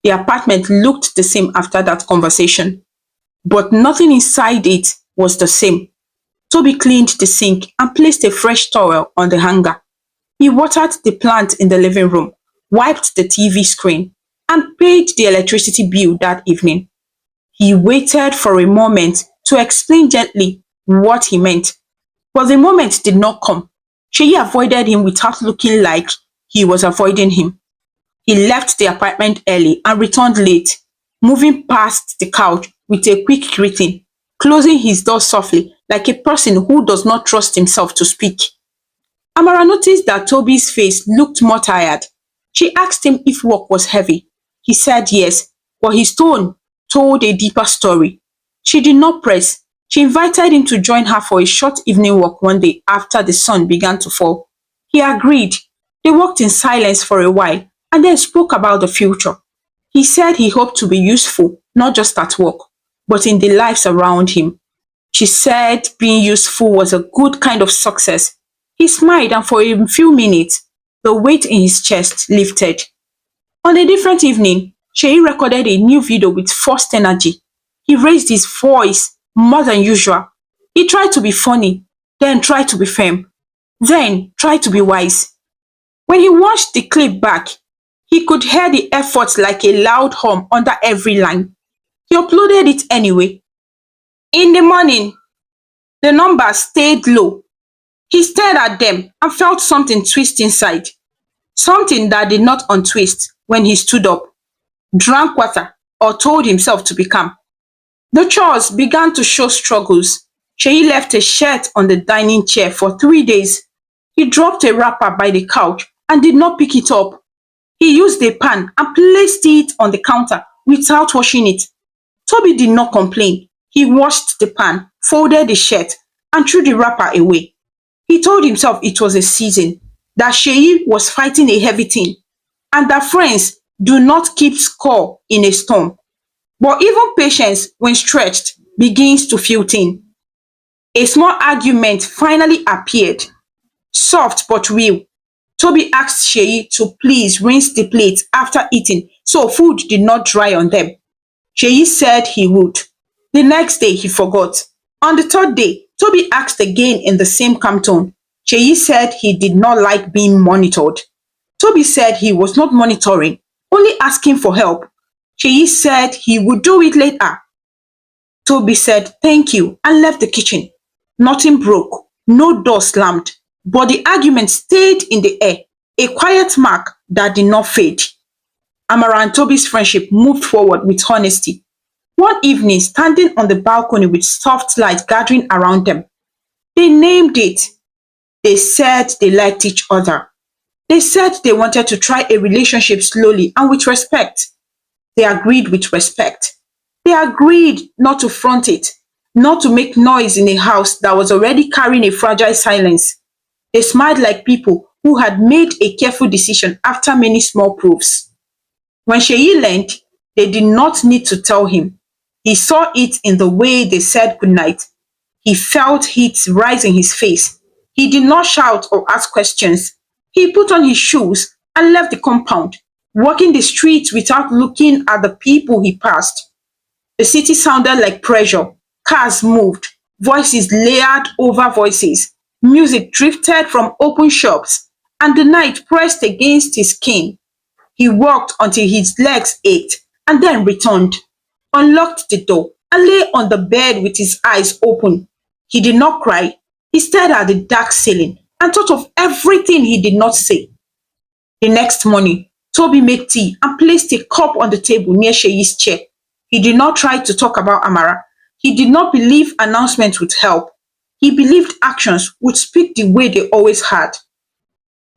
The apartment looked the same after that conversation, but nothing inside it was the same. Toby cleaned the sink and placed a fresh towel on the hanger. He watered the plant in the living room, wiped the TV screen, and paid the electricity bill that evening. He waited for a moment to explain gently what he meant, but the moment did not come. Sheyi avoided him without looking like he was avoiding him. He left the apartment early and returned late, moving past the couch with a quick greeting, closing his door softly like a person who does not trust himself to speak. Amara noticed that Toby's face looked more tired. She asked him if work was heavy. He said yes, but his tone told a deeper story. She did not press. She invited him to join her for a short evening walk one day after the sun began to fall. He agreed. They walked in silence for a while and then spoke about the future. He said he hoped to be useful, not just at work, but in the lives around him. She said being useful was a good kind of success. He smiled, and for a few minutes, the weight in his chest lifted. On a different evening, Sheyi recorded a new video with forced energy. He raised his voice more than usual. He tried to be funny, then tried to be firm, then tried to be wise. When he watched the clip back, he could hear the effort like a loud hum under every line. He uploaded it anyway. In the morning, the numbers stayed low. He stared at them and felt something twist inside. Something that did not untwist when he stood up, drank water, or told himself to be calm. The chores began to show struggles. Sheyi left a shirt on the dining chair for 3 days. He dropped a wrapper by the couch and did not pick it up. He used a pan and placed it on the counter without washing it. Toby did not complain. He washed the pan, folded the shirt, and threw the wrapper away. He told himself it was a season, that Sheyi was fighting a heavy thing, and that friends do not keep score in a storm. But even patience, when stretched, begins to feel thin. A small argument finally appeared, soft but real. Toby asked Sheyi to please rinse the plates after eating so food did not dry on them. Sheyi said he would. The next day he forgot. On the third day, Toby asked again in the same calm tone. Sheyi said he did not like being monitored. Toby said he was not monitoring, only asking for help. Sheyi said he would do it later. Toby said thank you and left the kitchen. Nothing broke, no door slammed, but the argument stayed in the air, a quiet mark that did not fade. Amara and Toby's friendship moved forward with honesty. One evening, standing on the balcony with soft light gathering around them, they named it. They said they liked each other. They said they wanted to try a relationship slowly and with respect. They agreed with respect. They agreed not to front it, not to make noise in a house that was already carrying a fragile silence. They smiled like people who had made a careful decision after many small proofs. When Sheyi learned, they did not need to tell him. He saw it in the way they said goodnight. He felt heat rise in his face. He did not shout or ask questions. He put on his shoes and left the compound, walking the streets without looking at the people he passed. The city sounded like pressure. Cars moved, voices layered over voices. Music drifted from open shops, and the night pressed against his skin. He walked until his legs ached and then returned, unlocked the door, and lay on the bed with his eyes open. He did not cry. He stared at the dark ceiling and thought of everything he did not say. The next morning, Toby made tea and placed a cup on the table near Sheyi's chair. He did not try to talk about Amara. He did not believe announcements would help. He believed actions would speak the way they always had.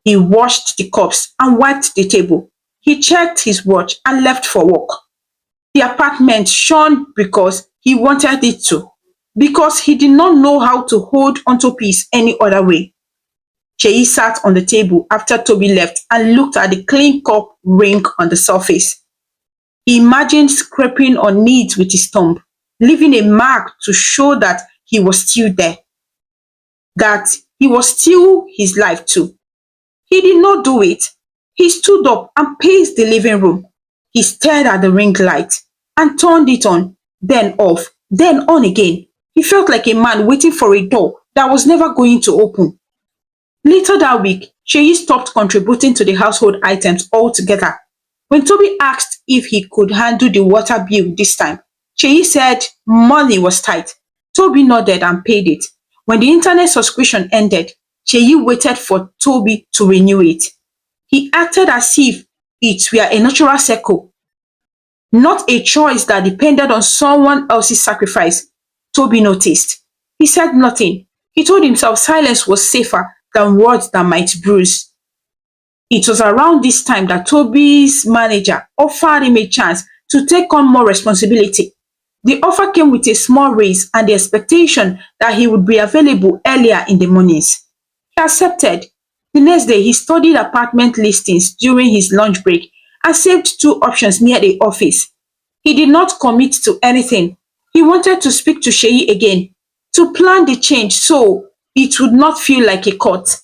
He washed the cups and wiped the table. He checked his watch and left for work. The apartment shone because he wanted it to, because he did not know how to hold onto peace any other way. Sheyi sat on the table after Toby left and looked at the clean cup ring on the surface. He imagined scraping on it with his thumb, leaving a mark to show that he was still there, that he was still his life too. He did not do it. He stood up and paced the living room. He stared at the ring light and turned it on, then off, then on again. He felt like a man waiting for a door that was never going to open. Later that week, Sheyi stopped contributing to the household items altogether. When Toby asked if he could handle the water bill this time, Sheyi said money was tight. Toby nodded and paid it. When the internet subscription ended, Sheyi waited for Toby to renew it. He acted as if it were a natural circle, not a choice that depended on someone else's sacrifice. Toby noticed. He said nothing. He told himself silence was safer than words that might bruise. It was around this time that Toby's manager offered him a chance to take on more responsibility. The offer came with a small raise and the expectation that he would be available earlier in the mornings. He accepted. The next day, he studied apartment listings during his lunch break and saved two options near the office. He did not commit to anything. He wanted to speak to Sheyi again, to plan the change so it would not feel like a cut.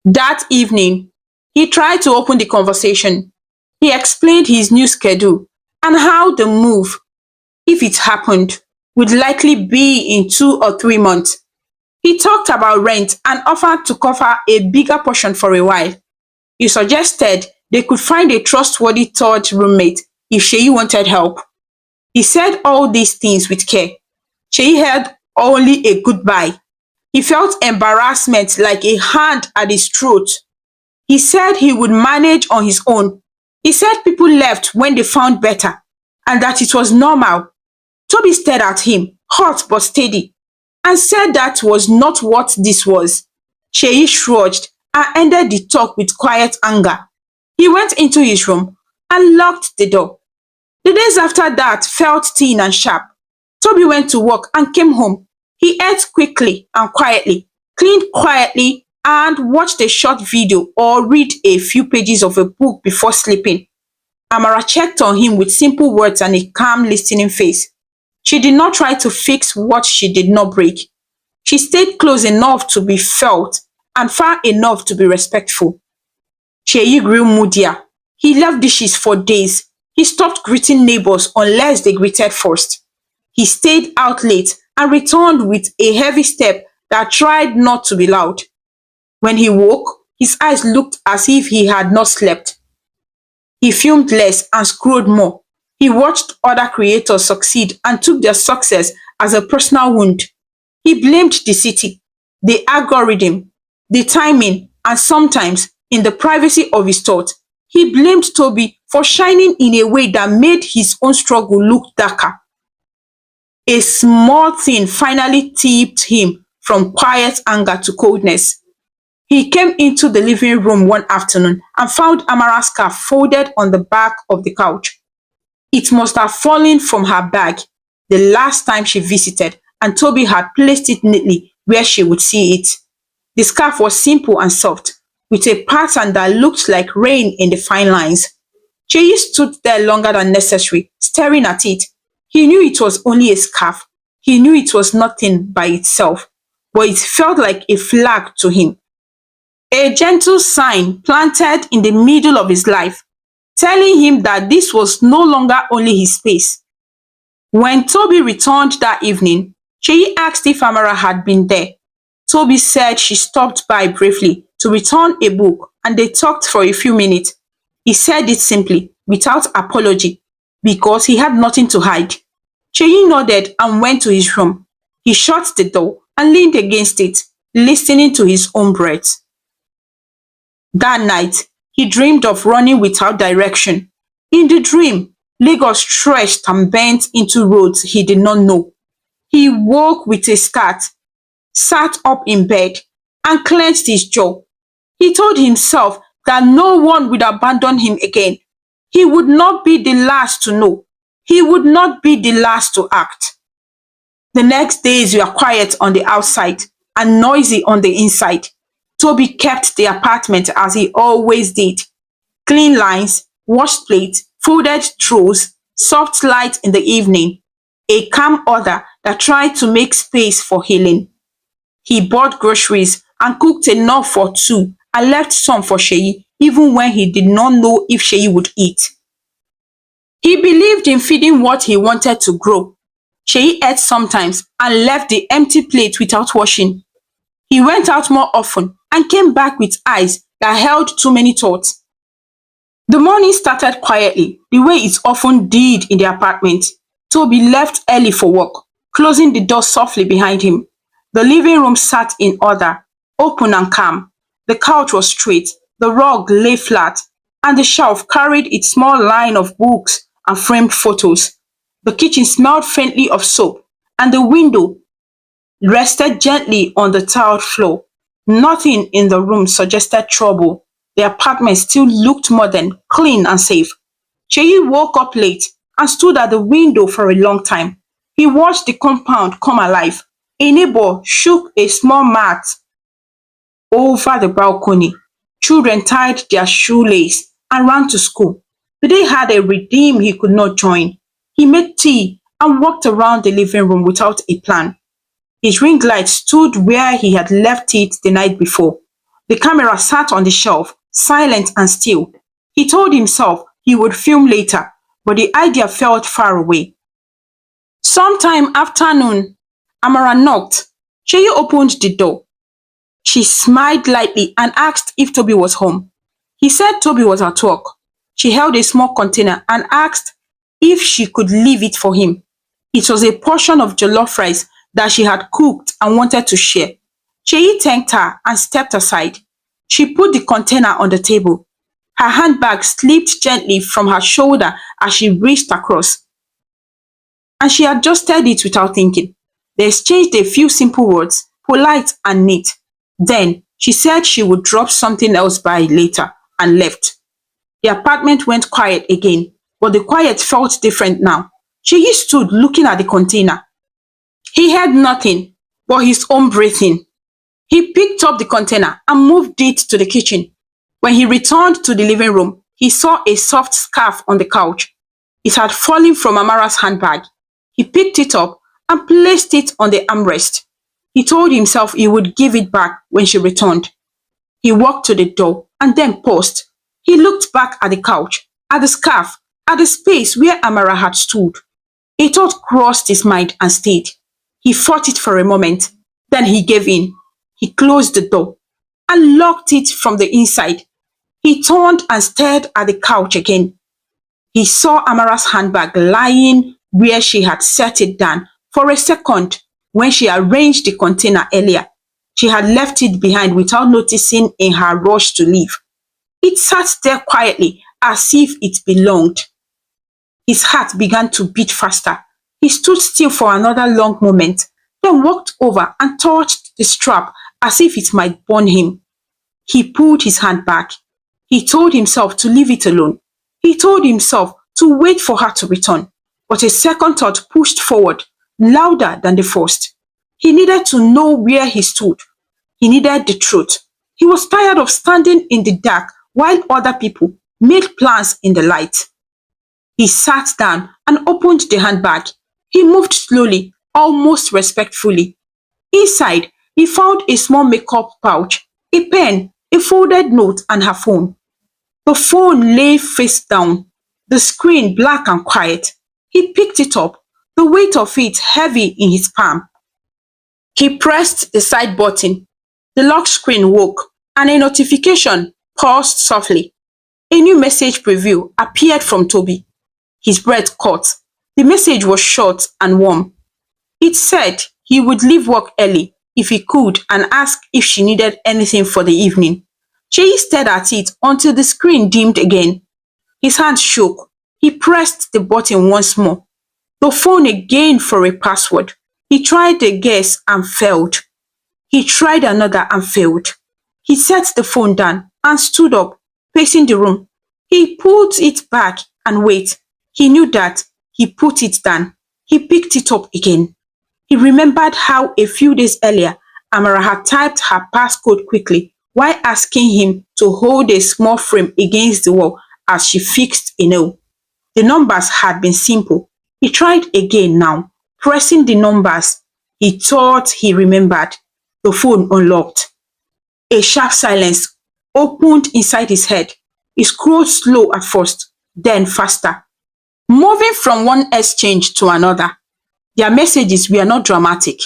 That evening, he tried to open the conversation. He explained his new schedule and how the move, if it happened, would likely be in 2 or 3 months. He talked about rent and offered to cover a bigger portion for a while. He suggested they could find a trustworthy third roommate if Sheyi wanted help. He said all these things with care. Sheyi heard only a goodbye. He felt embarrassment like a hand at his throat. He said he would manage on his own. He said people left when they found better and that it was normal. Toby stared at him, hot but steady, and said that was not what this was. Sheyi shrugged and ended the talk with quiet anger. He went into his room and locked the door. The days after that felt thin and sharp. Toby went to work and came home. He ate quickly and quietly, cleaned quietly, and watched a short video or read a few pages of a book before sleeping. Amara checked on him with simple words and a calm listening face. She did not try to fix what she did not break. She stayed close enough to be felt and far enough to be respectful. Sheyi grew moodier. He left dishes for days. He stopped greeting neighbors unless they greeted first. He stayed out late and returned with a heavy step that tried not to be loud. When he woke, his eyes looked as if he had not slept. He filmed less and scrolled more. He watched other creators succeed and took their success as a personal wound. He blamed the city, the algorithm, the timing, and sometimes, in the privacy of his thoughts, he blamed Toby for shining in a way that made his own struggle look darker. A small thing finally tipped him from quiet anger to coldness. He came into the living room one afternoon and found Amara's scarf folded on the back of the couch. It must have fallen from her bag the last time she visited, and Toby had placed it neatly where she would see it. The scarf was simple and soft, with a pattern that looked like rain in the fine lines. Cheyi stood there longer than necessary, staring at it. He knew it was only a scarf. He knew it was nothing by itself, but it felt like a flag to him. A gentle sign planted in the middle of his life, telling him that this was no longer only his space. When Toby returned that evening, Sheyi asked if Amara had been there. Toby said she stopped by briefly to return a book and they talked for a few minutes. He said it simply, without apology, because he had nothing to hide. Sheyi nodded and went to his room. He shut the door and leaned against it, listening to his own breath. That night, he dreamed of running without direction. In the dream, Lagos stretched and bent into roads he did not know. He woke with a start, sat up in bed, and clenched his jaw. He told himself that no one would abandon him again. He would not be the last to know. He would not be the last to act. The next days were quiet on the outside and noisy on the inside. Toby kept the apartment as he always did. Clean lines, washed plates, folded throws, soft light in the evening. A calm order that tried to make space for healing. He bought groceries and cooked enough for two and left some for Sheyi, even when he did not know if Sheyi would eat. He believed in feeding what he wanted to grow. Sheyi ate sometimes and left the empty plate without washing. He went out more often and came back with eyes that held too many thoughts. The morning started quietly, the way it often did in the apartment. Toby left early for work, closing the door softly behind him. The living room sat in order, open and calm. The couch was straight, the rug lay flat, and the shelf carried its small line of books and framed photos. The kitchen smelled faintly of soap, and the window rested gently on the tiled floor. Nothing in the room suggested trouble. The apartment still looked modern, clean and safe. Cheyi woke up late and stood at the window for a long time. He watched the compound come alive. A neighbor shook a small mat over the balcony. Children tied their shoelace and ran to school. The day had a rhythm he could not join. He made tea and walked around the living room without a plan. His ring light stood where he had left it the night before. The camera sat on the shelf, silent and still. He told himself he would film later, but the idea felt far away. Sometime after noon, Amara knocked. Sheyi opened the door. She smiled lightly and asked if Toby was home. He said Toby was at work. She held a small container and asked if she could leave it for him. It was a portion of jollof rice that she had cooked and wanted to share. Sheyi thanked her and stepped aside. She put the container on the table. Her handbag slipped gently from her shoulder as she reached across, and she adjusted it without thinking. They exchanged a few simple words, polite and neat. Then she said she would drop something else by later and left. The apartment went quiet again, but the quiet felt different now. Sheyi stood looking at the container. He heard nothing but his own breathing. He picked up the container and moved it to the kitchen. When he returned to the living room, he saw a soft scarf on the couch. It had fallen from Amara's handbag. He picked it up and placed it on the armrest. He told himself he would give it back when she returned. He walked to the door and then paused. He looked back at the couch, at the scarf, at the space where Amara had stood. A thought crossed his mind and stayed. He fought it for a moment. Then he gave in. He closed the door and locked it from the inside. He turned and stared at the couch again. He saw Amara's handbag lying where she had set it down. For a second, when she arranged the container earlier, she had left it behind without noticing in her rush to leave. It sat there quietly as if it belonged. His heart began to beat faster. He stood still for another long moment, then walked over and touched the strap as if it might burn him. He pulled his hand back. He told himself to leave it alone. He told himself to wait for her to return. But a second thought pushed forward, louder than the first. He needed to know where he stood. He needed the truth. He was tired of standing in the dark while other people made plans in the light. He sat down and opened the handbag. He moved slowly, almost respectfully. Inside, he found a small makeup pouch, a pen, a folded note, and her phone. The phone lay face down, the screen black and quiet. He picked it up, the weight of it heavy in his palm. He pressed the side button. The lock screen woke, and a notification paused softly. A new message preview appeared from Toby. His breath caught. The message was short and warm. It said he would leave work early if he could and ask if she needed anything for the evening. Sheyi stared at it until the screen dimmed again. His hand shook. He pressed the button once more. The phone again for a password. He tried a guess and failed. He tried another and failed. He set the phone down and stood up, pacing the room. He put it back and wait. He knew that. He put it down. He picked it up again. He remembered how a few days earlier, Amara had typed her passcode quickly while asking him to hold a small frame against the wall as she fixed a nail. The numbers had been simple. He tried again now, pressing the numbers. He thought he remembered. The phone unlocked. A sharp silence opened inside his head. He scrolled slow at first, then faster. Moving from one exchange to another, their messages were not dramatic.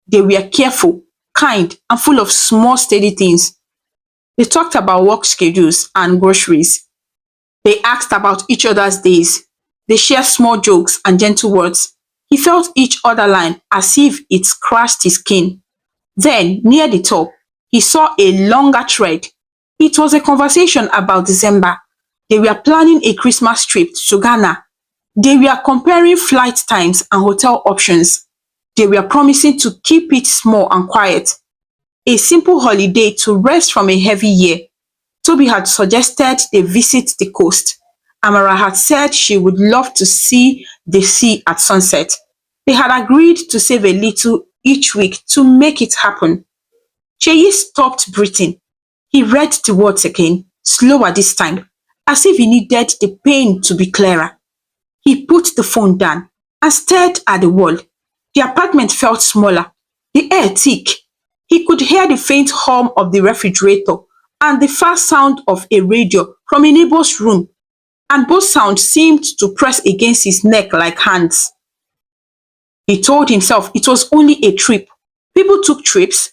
They were careful, kind, and full of small, steady things. They talked about work schedules and groceries. They asked about each other's days. They shared small jokes and gentle words. He felt each other line as if it scratched his skin. Then, near the top, he saw a longer thread. It was a conversation about December. They were planning a Christmas trip to Ghana. They were comparing flight times and hotel options. They were promising to keep it small and quiet. A simple holiday to rest from a heavy year. Toby had suggested they visit the coast. Amara had said she would love to see the sea at sunset. They had agreed to save a little each week to make it happen. Cheyi stopped breathing. He read the words again, slower this time, as if he needed the pain to be clearer. He put the phone down and stared at the wall. The apartment felt smaller, the air thick. He could hear the faint hum of the refrigerator and the far sound of a radio from a neighbor's room, and both sounds seemed to press against his neck like hands. He told himself it was only a trip. People took trips,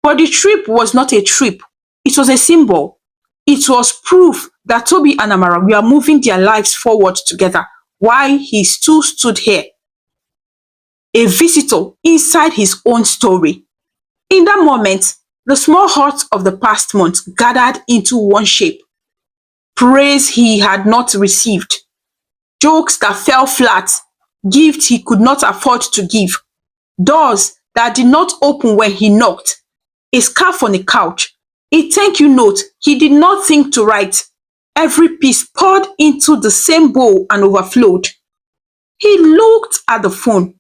but the trip was not a trip. It was a symbol. It was proof that Toby and Amara were moving their lives forward together while he still stood here, a visitor inside his own story. In that moment, the small hurts of the past month gathered into one shape. Praise he had not received, jokes that fell flat, gifts he could not afford to give, doors that did not open when he knocked, a scarf on a couch, a thank you note he did not think to write. Every piece poured into the same bowl and overflowed. He looked at the phone.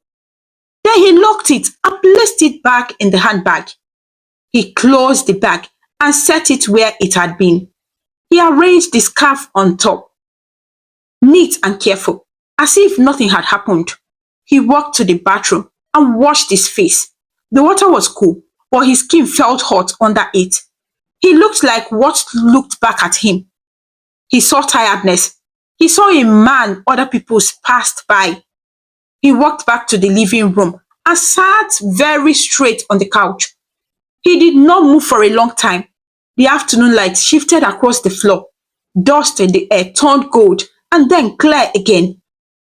Then he locked it and placed it back in the handbag. He closed the bag and set it where it had been. He arranged the scarf on top, neat and careful, as if nothing had happened. He walked to the bathroom and washed his face. The water was cool, but his skin felt hot under it. He looked like what looked back at him. He saw tiredness. He saw a man other people passed by. He walked back to the living room and sat very straight on the couch. He did not move for a long time. The afternoon light shifted across the floor. Dust in the air turned gold and then clear again.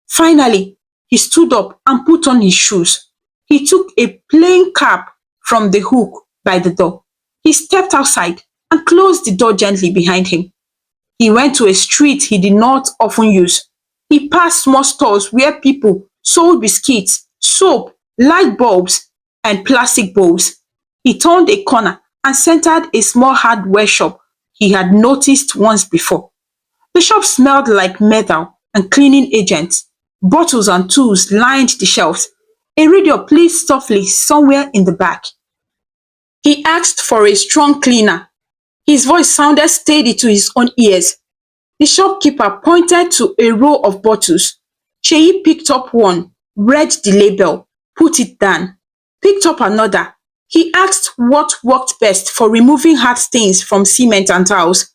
Finally, he stood up and put on his shoes. He took a plain cap from the hook by the door. He stepped outside and closed the door gently behind him. He went to a street he did not often use. He passed small stores where people sold biscuits, soap, light bulbs, and plastic bowls. He turned a corner and entered a small hardware shop he had noticed once before. The shop smelled like metal and cleaning agents. Bottles and tools lined the shelves. A radio played softly somewhere in the back. He asked for a strong cleaner. His voice sounded steady to his own ears. The shopkeeper pointed to a row of bottles. Cheyi picked up one, read the label, put it down, picked up another. He asked what worked best for removing hard stains from cement and tiles.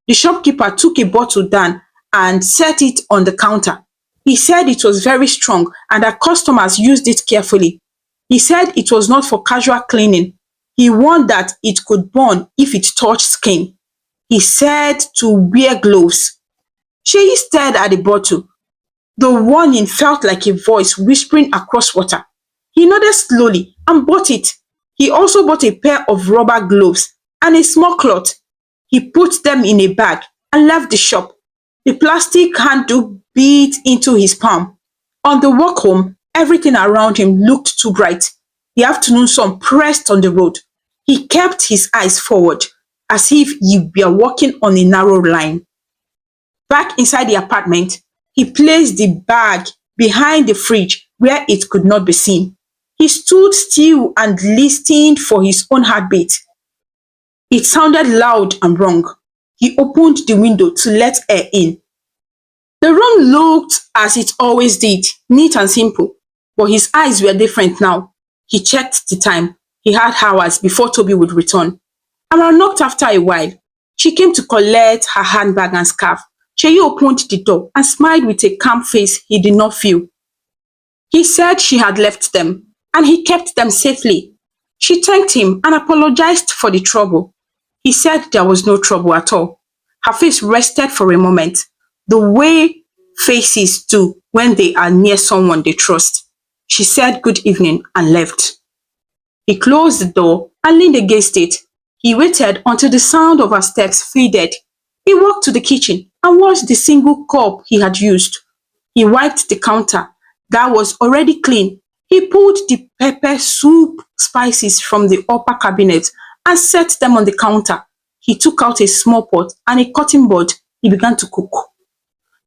The shopkeeper took a bottle down and set it on the counter. He said it was very strong and that customers used it carefully. He said it was not for casual cleaning. He warned that it could burn if it touched skin. He said to wear gloves. Cheyi stared at the bottle. The warning felt like a voice whispering across water. He nodded slowly and bought it. He also bought a pair of rubber gloves and a small cloth. He put them in a bag and left the shop. The plastic handle bit into his palm. On the walk home, everything around him looked too bright. The afternoon sun pressed on the road. He kept his eyes forward, as if he were walking on a narrow line. Back inside the apartment, he placed the bag behind the fridge where it could not be seen. He stood still and listened for his own heartbeat. It sounded loud and wrong. He opened the window to let air in. The room looked as it always did, neat and simple, but his eyes were different now. He checked the time. He had hours before Toby would return. Amara knocked after a while. She came to collect her handbag and scarf. Cheyi opened the door and smiled with a calm face he did not feel. He said she had left them, and he kept them safely. She thanked him and apologized for the trouble. He said there was no trouble at all. Her face rested for a moment, the way faces do when they are near someone they trust. She said good evening and left. He closed the door and leaned against it. He waited until the sound of her steps faded. He walked to the kitchen and washed the single cup he had used. He wiped the counter that was already clean. He pulled the pepper soup spices from the upper cabinet and set them on the counter. He took out a small pot and a cutting board. He began to cook.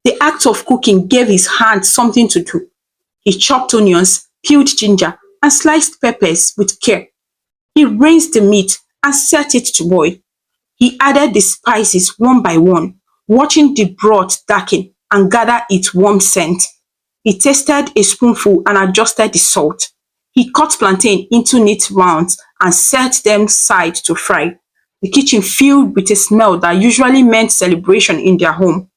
The act of cooking gave his hand something to do. He chopped onions, peeled ginger, and sliced peppers with care. He rinsed the meat and set it to boil. He added the spices one by one, watching the broth darken and gather its warm scent. He tasted a spoonful and adjusted the salt. He cut plantain into neat rounds and set them aside to fry. The kitchen filled with a smell that usually meant celebration in their home.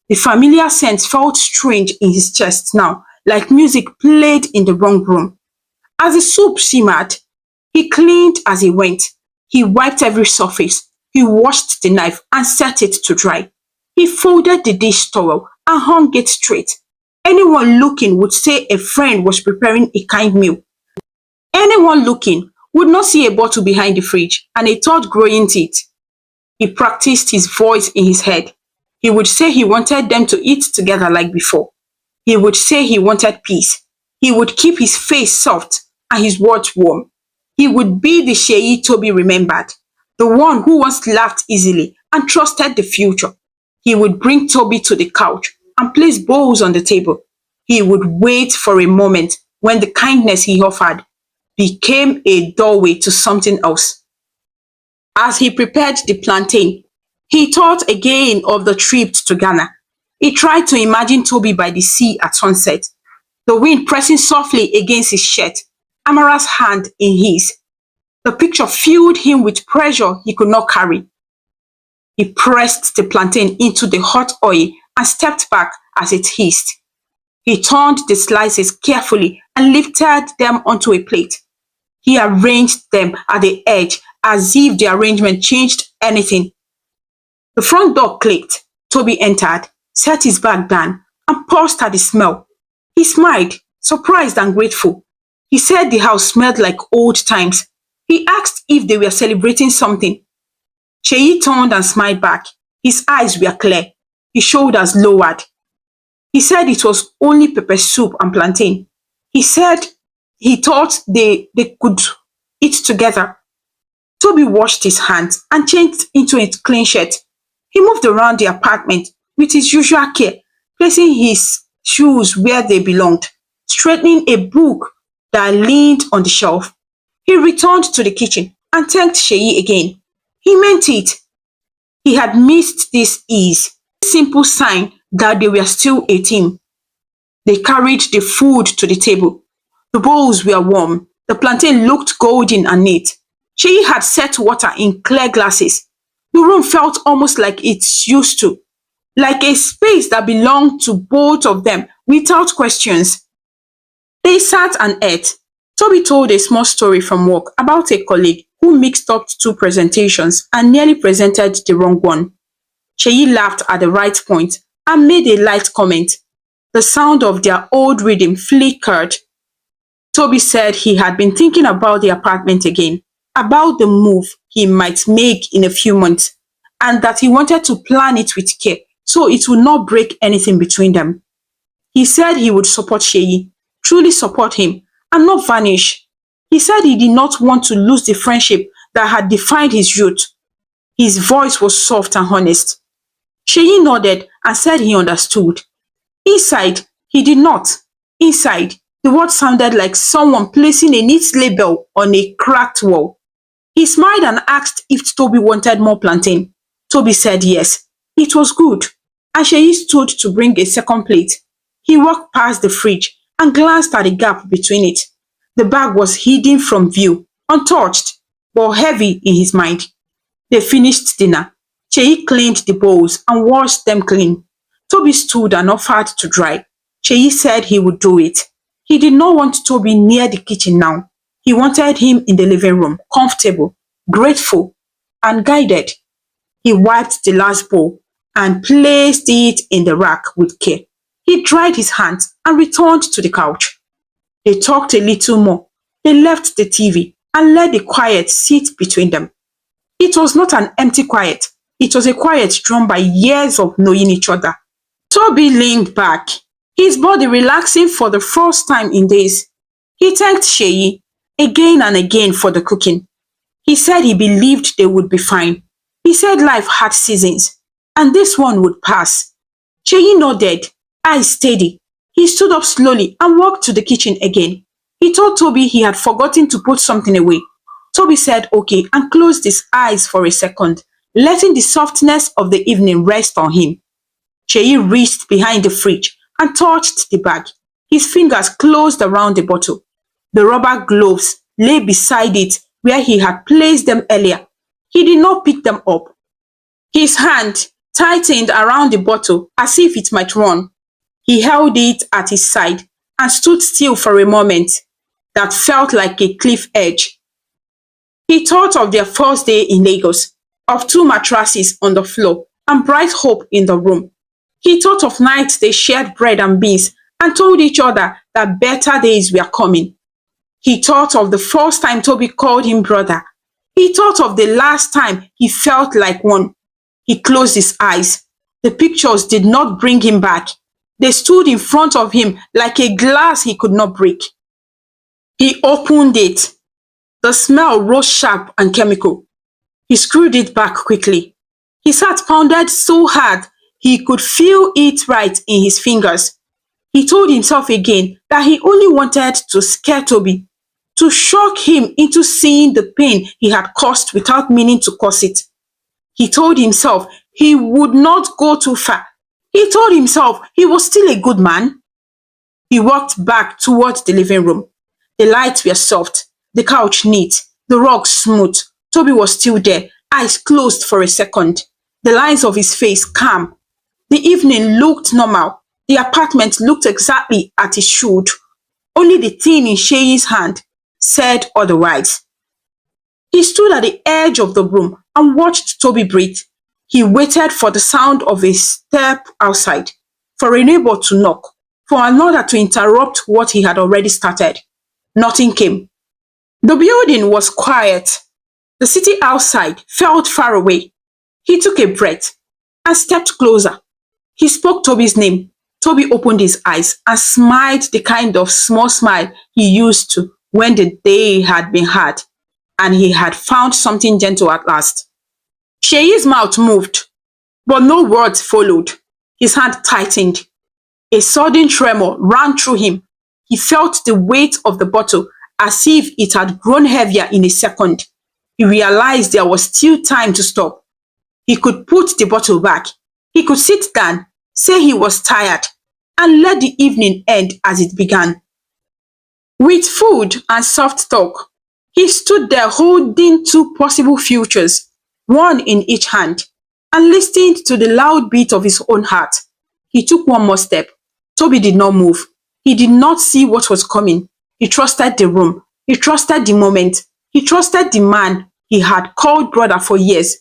The familiar scent felt strange in his chest now, like music played in the wrong room. As the soup simmered, he cleaned as he went. He wiped every surface. He washed the knife and set it to dry. He folded the dish towel and hung it straight. Anyone looking would say a friend was preparing a kind meal. Anyone looking would not see a bottle behind the fridge and a thought growing teeth. He practiced his voice in his head. He would say he wanted them to eat together like before. He would say he wanted peace. He would keep his face soft and his words warm. He would be the Sheyi Toby remembered, the one who once laughed easily and trusted the future. He would bring Toby to the couch and place bowls on the table. He would wait for a moment when the kindness he offered became a doorway to something else. As he prepared the plantain, he thought again of the trip to Ghana. He tried to imagine Toby by the sea at sunset, the wind pressing softly against his shirt, Amara's hand in his. The picture filled him with pressure he could not carry. He pressed the plantain into the hot oil and stepped back as it hissed. He turned the slices carefully and lifted them onto a plate. He arranged them at the edge as if the arrangement changed anything. The front door clicked. Toby entered, set his bag down, and paused at the smell. He smiled, surprised and grateful. He said the house smelled like old times. He asked if they were celebrating something. Sheyi turned and smiled back. His eyes were clear, his shoulders lowered. He said it was only pepper soup and plantain. He said he thought they could eat together. Toby washed his hands and changed into a clean shirt. He moved around the apartment with his usual care, placing his shoes where they belonged, straightening a book that leaned on the shelf. He returned to the kitchen and thanked Sheyi again. He meant it. He had missed this ease, simple sign that they were still a team. They carried the food to the table. The bowls were warm. The plantain looked golden and neat. Sheyi had set water in clear glasses. The room felt almost like it used to, like a space that belonged to both of them without questions. They sat and ate. Toby told a small story from work about a colleague who mixed up two presentations and nearly presented the wrong one. Sheyi laughed at the right point and made a light comment. The sound of their old rhythm flickered. Toby said he had been thinking about the apartment again, about the move he might make in a few months, and that he wanted to plan it with care so it would not break anything between them. He said he would support Sheyi, truly support him, and not vanish. He said he did not want to lose the friendship that had defined his youth. His voice was soft and honest. Sheyi nodded and said he understood. Inside, he did not. Inside, the word sounded like someone placing a neat label on a cracked wall. He smiled and asked if Toby wanted more plantain. Toby said yes. It was good. And Sheyi stood to bring a second plate. He walked past the fridge and glanced at the gap between it. The bag was hidden from view, untouched, but heavy in his mind. They finished dinner. Sheyi cleaned the bowls and washed them clean. Toby stood and offered to dry. Sheyi said he would do it. He did not want Toby near the kitchen now. He wanted him in the living room, comfortable, grateful, and guided. He wiped the last bowl and placed it in the rack with care. He dried his hands and returned to the couch. They talked a little more. They left the TV and let the quiet sit between them. It was not an empty quiet. It was a quiet drawn by years of knowing each other. Toby leaned back, his body relaxing for the first time in days. He thanked Sheyi again and again for the cooking. He said he believed they would be fine. He said life had seasons, and this one would pass. Sheyi nodded, eyes steady. He stood up slowly and walked to the kitchen again. He told Toby he had forgotten to put something away. Toby said okay and closed his eyes for a second, letting the softness of the evening rest on him. Sheyi reached behind the fridge and touched the bag. His fingers closed around the bottle. The rubber gloves lay beside it where he had placed them earlier. He did not pick them up. His hand tightened around the bottle as if it might run. He held it at his side and stood still for a moment that felt like a cliff edge. He thought of their first day in Lagos, of 2 mattresses on the floor and bright hope in the room. He thought of nights they shared bread and beans and told each other that better days were coming. He thought of the first time Toby called him brother. He thought of the last time he felt like one. He closed his eyes. The pictures did not bring him back. They stood in front of him like a glass he could not break. He opened it. The smell rose sharp and chemical. He screwed it back quickly. His heart pounded so hard he could feel it right in his fingers. He told himself again that he only wanted to scare Toby, to shock him into seeing the pain he had caused without meaning to cause it. He told himself he would not go too far. He told himself he was still a good man. He walked back towards the living room. The lights were soft, the couch neat, the rug smooth. Toby was still there, eyes closed for a second, the lines of his face calm. The evening looked normal. The apartment looked exactly as it should. Only the thing in Sheyi's hand said otherwise. He stood at the edge of the room and watched Toby breathe. He waited for the sound of a step outside, for a neighbor to knock, for another to interrupt what he had already started. Nothing came. The building was quiet. The city outside felt far away. He took a breath and stepped closer. He spoke Toby's name. Toby opened his eyes and smiled the kind of small smile he used to when the day had been hard and he had found something gentle at last. Sheyi's mouth moved, but no words followed. His hand tightened. A sudden tremor ran through him. He felt the weight of the bottle as if it had grown heavier in a second. He realized there was still time to stop. He could put the bottle back. He could sit down, say he was tired, and let the evening end as it began. With food and soft talk, he stood there holding 2 possible futures, one in each hand, and listened to the loud beat of his own heart. He took one more step. Toby did not move. He did not see what was coming. He trusted the room. He trusted the moment. He trusted the man he had called brother for years.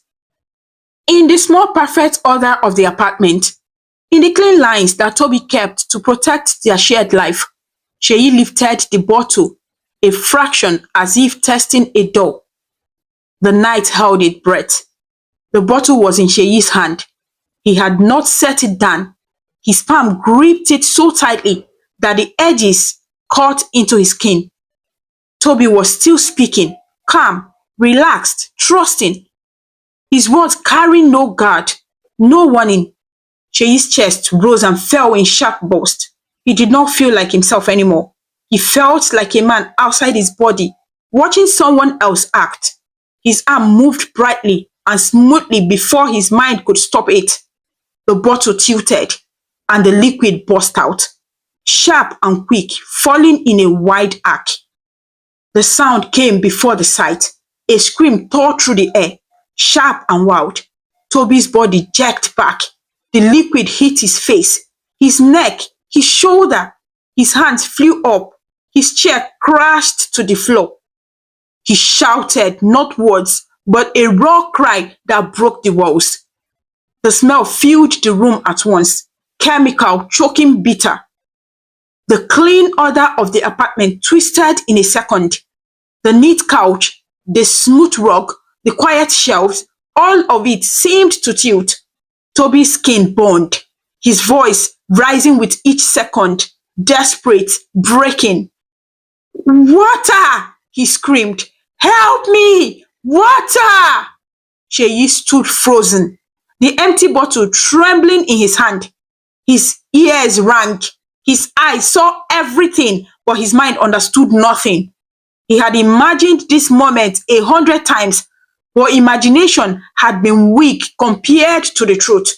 In the small perfect order of the apartment, in the clean lines that Toby kept to protect their shared life, Sheyi lifted the bottle a fraction as if testing a door. The night held its breath. The bottle was in Sheyi's hand. He had not set it down. His palm gripped it so tightly that the edges cut into his skin. Toby was still speaking, calm, relaxed, trusting. His words carrying no guard, no warning. Sheyi's chest rose and fell in sharp burst. He did not feel like himself anymore. He felt like a man outside his body, watching someone else act. His arm moved brightly and smoothly before his mind could stop it. The bottle tilted, and the liquid burst out, sharp and quick, falling in a wide arc. The sound came before the sight. A scream tore through the air, sharp and wild. Toby's body jerked back. The liquid hit his face, his neck, his shoulder. His hands flew up. His chair crashed to the floor. He shouted, not words, but a raw cry that broke the walls. The smell filled the room at once, chemical, choking, bitter. The clean order of the apartment twisted in a second. The neat couch, the smooth rug, the quiet shelves, all of it seemed to tilt. Toby's skin burned, his voice rising with each second, desperate, breaking. Water! He screamed. Help me! Water! Sheyi stood frozen, the empty bottle trembling in his hand. His ears rang. His eyes saw everything, but his mind understood nothing. He had imagined this moment 100 times, but imagination had been weak compared to the truth.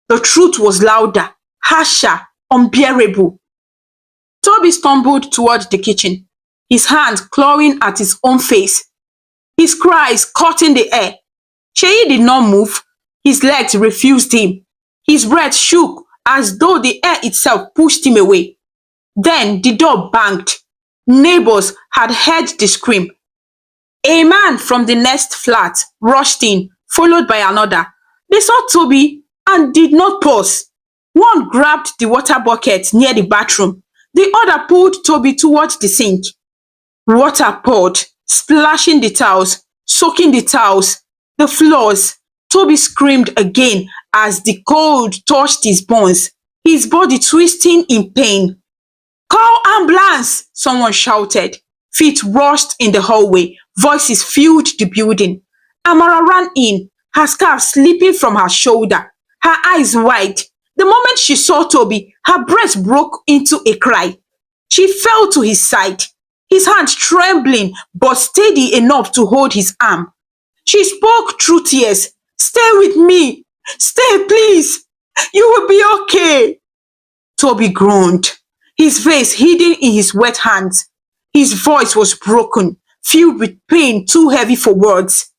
The truth was louder, harsher, unbearable. Toby stumbled toward the kitchen, his hands clawing at his own face, his cries cutting the air. Sheyi did not move. His legs refused him. His breath shook as though the air itself pushed him away. Then the door banged. Neighbors had heard the scream. A man from the next flat rushed in, followed by another. They saw Toby and did not pause. One grabbed the water bucket near the bathroom. The other pulled Toby towards the sink. Water poured, splashing the towels, soaking the towels, the floors. Toby screamed again as the cold touched his bones, his body twisting in pain. Call ambulance! Someone shouted. Feet rushed in the hallway. Voices filled the building. Amara ran in, her scarf slipping from her shoulder, her eyes wide. The moment she saw Toby, her breath broke into a cry. She fell to his side, his hands trembling but steady enough to hold his arm. She spoke through tears. Stay with me. Stay, please. You will be okay. Toby groaned, his face hidden in his wet hands. His voice was broken, filled with pain too heavy for words.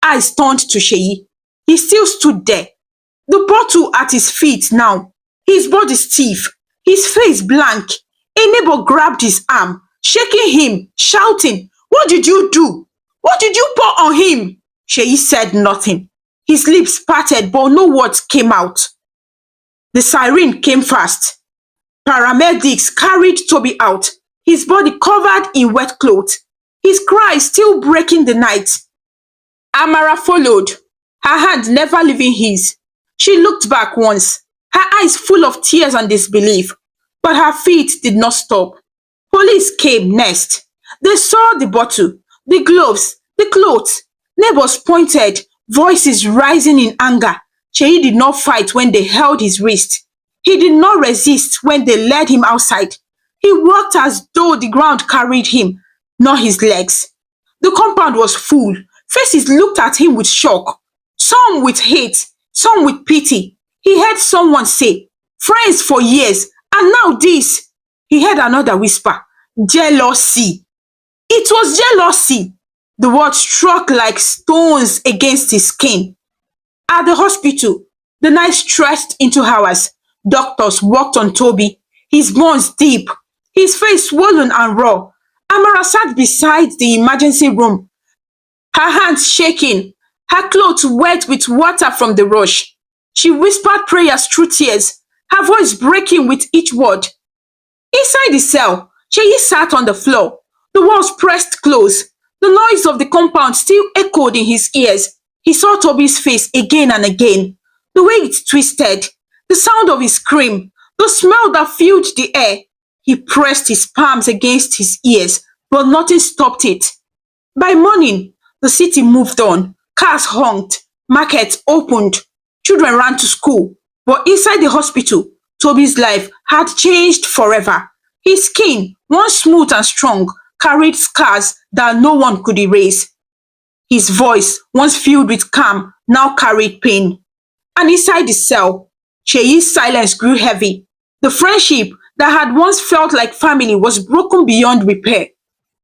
Eyes turned to Sheyi. He still stood there, the bottle at his feet now, his body stiff, his face blank. A neighbor grabbed his arm, shaking him, shouting, What did you do? What did you pour on him? Sheyi said nothing. His lips parted, but no words came out. The siren came fast. Paramedics carried Toby out, his body covered in wet clothes, his cries still breaking the night. Amara followed, her hand never leaving his. She looked back once, her eyes full of tears and disbelief, but her feet did not stop. Police came next. They saw the bottle, the gloves, the clothes. Neighbors pointed, voices rising in anger. Sheyi did not fight when they held his wrist. He did not resist when they led him outside. He walked as though the ground carried him, not his legs. The compound was full. Faces looked at him with shock, some with hate, some with pity. He heard someone say, Friends for years, and now this. He heard another whisper, Jealousy. It was jealousy. The word struck like stones against his skin. At the hospital, the night stretched into hours. Doctors worked on Toby, his bones deep, his face swollen and raw. Amara sat beside the emergency room, her hands shaking, her clothes wet with water from the rush. She whispered prayers through tears, her voice breaking with each word. Inside the cell, Sheyi sat on the floor, the walls pressed close. The noise of the compound still echoed in his ears. He saw Toby's face again and again, the way it twisted, the sound of his scream, the smell that filled the air. He pressed his palms against his ears, but nothing stopped it. By morning, the city moved on. Cars honked, markets opened, children ran to school. But inside the hospital, Toby's life had changed forever. His skin, once smooth and strong, carried scars that no one could erase. His voice, once filled with calm, now carried pain. And inside the cell, Sheyi's silence grew heavy. The friendship that had once felt like family was broken beyond repair.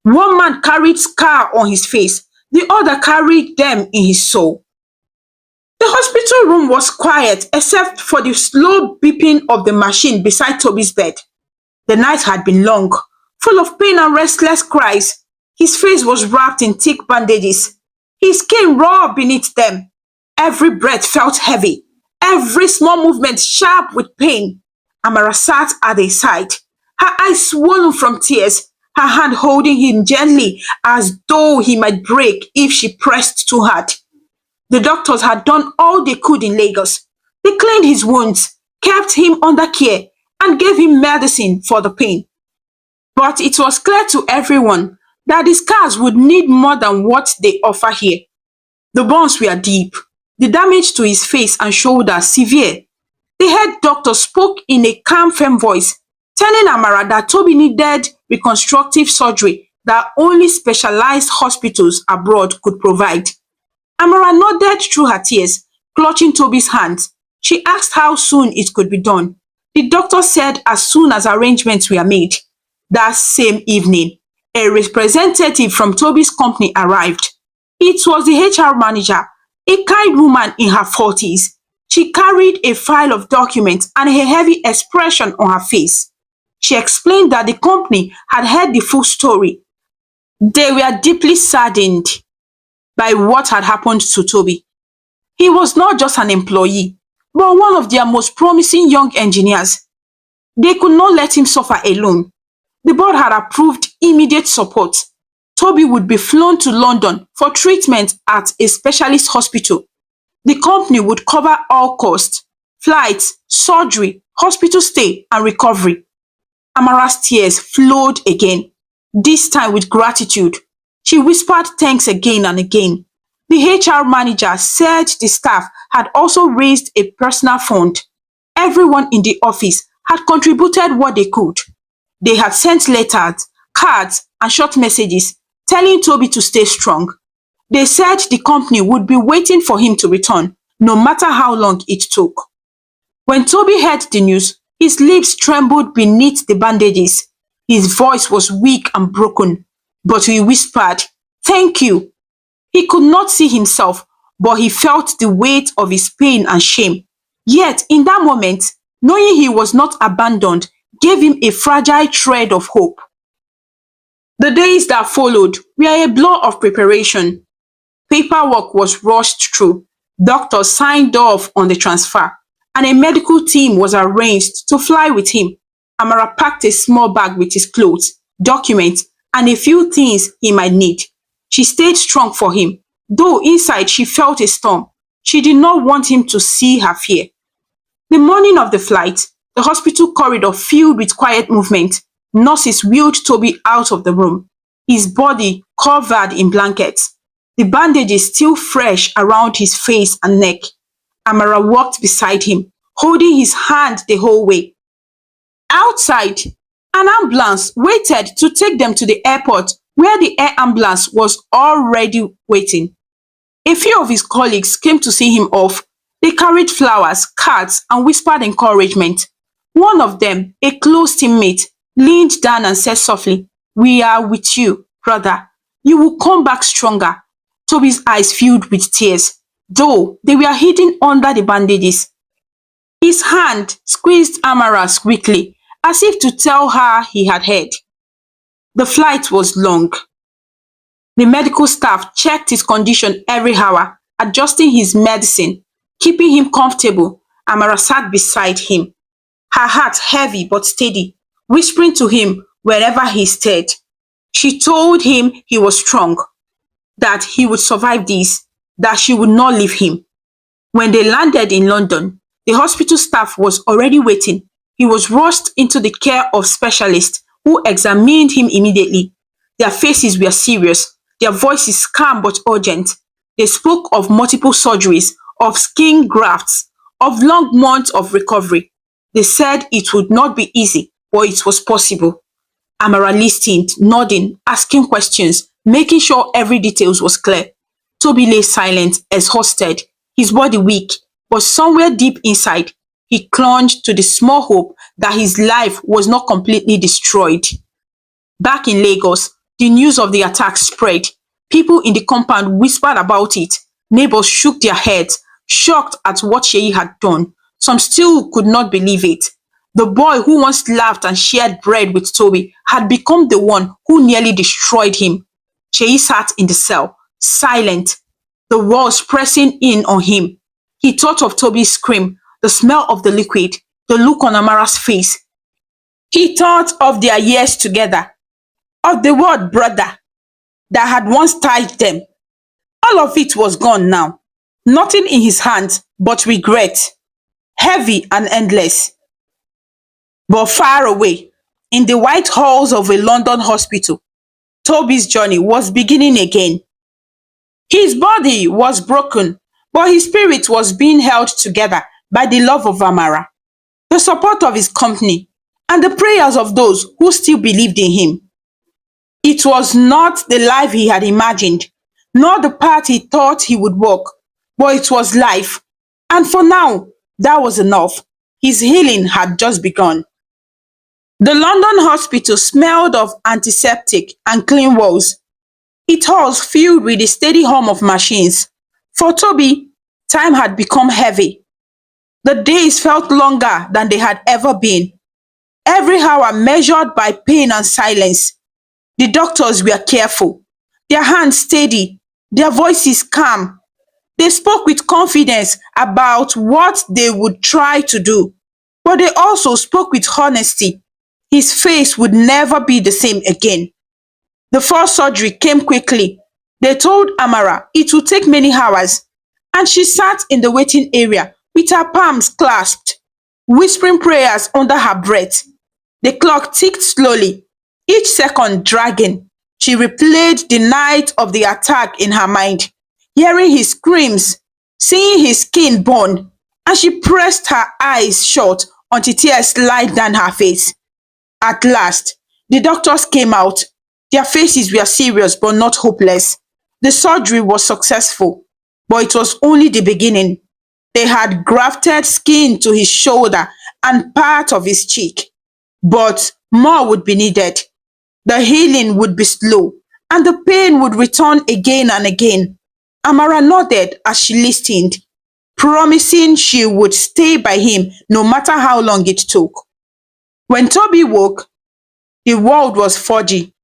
One man carried scar on his face, the other carried them in his soul. The hospital room was quiet except for the slow beeping of the machine beside Toby's bed. The night had been long, full of pain and restless cries. His face was wrapped in thick bandages. His skin raw beneath them. Every breath felt heavy, every small movement sharp with pain. Amara sat at his side, her eyes swollen from tears, her hand holding him gently as though he might break if she pressed too hard. The doctors had done all they could in Lagos. They cleaned his wounds, kept him under care, and gave him medicine for the pain. But it was clear to everyone that the scars would need more than what they offer here. The burns were deep, the damage to his face and shoulders severe. The head doctor spoke in a calm, firm voice, telling Amara that Toby needed reconstructive surgery that only specialized hospitals abroad could provide. Amara nodded through her tears, clutching Toby's hands. She asked how soon it could be done. The doctor said as soon as arrangements were made. That same evening, a representative from Toby's company arrived. It was the HR manager, a kind woman in her 40s. She carried a file of documents and a heavy expression on her face. She explained that the company had heard the full story. They were deeply saddened by what had happened to Toby. He was not just an employee, but one of their most promising young engineers. They could not let him suffer alone. The board had approved immediate support. Toby would be flown to London for treatment at a specialist hospital. The company would cover all costs, flights, surgery, hospital stay, and recovery. Amara's tears flowed again, this time with gratitude. She whispered thanks again and again. The HR manager said the staff had also raised a personal fund. Everyone in the office had contributed what they could. They had sent letters, cards, and short messages telling Toby to stay strong. They said the company would be waiting for him to return, no matter how long it took. When Toby heard the news, his lips trembled beneath the bandages. His voice was weak and broken, but he whispered, "Thank you." He could not see himself, but he felt the weight of his pain and shame. Yet, in that moment, knowing he was not abandoned gave him a fragile thread of hope. The days that followed were a blur of preparation. Paperwork was rushed through, doctors signed off on the transfer, and a medical team was arranged to fly with him. Amara packed a small bag with his clothes, documents, and a few things he might need. She stayed strong for him, though inside she felt a storm. She did not want him to see her fear. The morning of the flight, the hospital corridor filled with quiet movement. Nurses wheeled Toby out of the room, his body covered in blankets, the bandages still fresh around his face and neck. Amara walked beside him, holding his hand the whole way. Outside, an ambulance waited to take them to the airport where the air ambulance was already waiting. A few of his colleagues came to see him off. They carried flowers, cards, and whispered encouragement. One of them, a close teammate, leaned down and said softly, "We are with you, brother. You will come back stronger." Toby's eyes filled with tears, though they were hidden under the bandages. His hand squeezed Amara's quickly, as if to tell her he had heard. The flight was long. The medical staff checked his condition every hour, adjusting his medicine, keeping him comfortable. Amara sat beside him, her heart heavy but steady, whispering to him wherever he stayed. She told him he was strong, that he would survive this, that she would not leave him. When they landed in London, the hospital staff was already waiting. He was rushed into the care of specialists who examined him immediately. Their faces were serious, their voices calm but urgent. They spoke of multiple surgeries, of skin grafts, of long months of recovery. They said it would not be easy, but it was possible. Amara listened, nodding, asking questions, making sure every detail was clear. Toby lay silent, exhausted, his body weak, but somewhere deep inside, he clung to the small hope that his life was not completely destroyed. Back in Lagos, the news of the attack spread. People in the compound whispered about it. Neighbors shook their heads, shocked at what Sheyi had done. Some still could not believe it. The boy who once laughed and shared bread with Toby had become the one who nearly destroyed him. Sheyi sat in the cell, silent, the walls pressing in on him. He thought of Toby's scream, the smell of the liquid, the look on Amara's face. He thought of their years together, of the word brother that had once tied them. All of it was gone now. Nothing in his hands but regret, heavy and endless. But far away, in the white halls of a London hospital, Toby's journey was beginning again. His body was broken, but his spirit was being held together by the love of Amara, the support of his company, and the prayers of those who still believed in him. It was not the life he had imagined, nor the path he thought he would walk, but it was life. And for now, that was enough. His healing had just begun. The London hospital smelled of antiseptic and clean walls. Its halls filled with the steady hum of machines. For Toby, time had become heavy. The days felt longer than they had ever been. Every hour measured by pain and silence. The doctors were careful, their hands steady, their voices calm. They spoke with confidence about what they would try to do, but they also spoke with honesty. His face would never be the same again. The first surgery came quickly. They told Amara it would take many hours, and she sat in the waiting area with her palms clasped, whispering prayers under her breath. The clock ticked slowly, each second dragging. She replayed the night of the attack in her mind, hearing his screams, seeing his skin burn, and she pressed her eyes shut until tears slid down her face. At last, the doctors came out. Their faces were serious but not hopeless. The surgery was successful, but it was only the beginning. They had grafted skin to his shoulder and part of his cheek. But more would be needed. The healing would be slow, and the pain would return again and again. Amara nodded as she listened, promising she would stay by him no matter how long it took. When Toby woke, the world was foggy.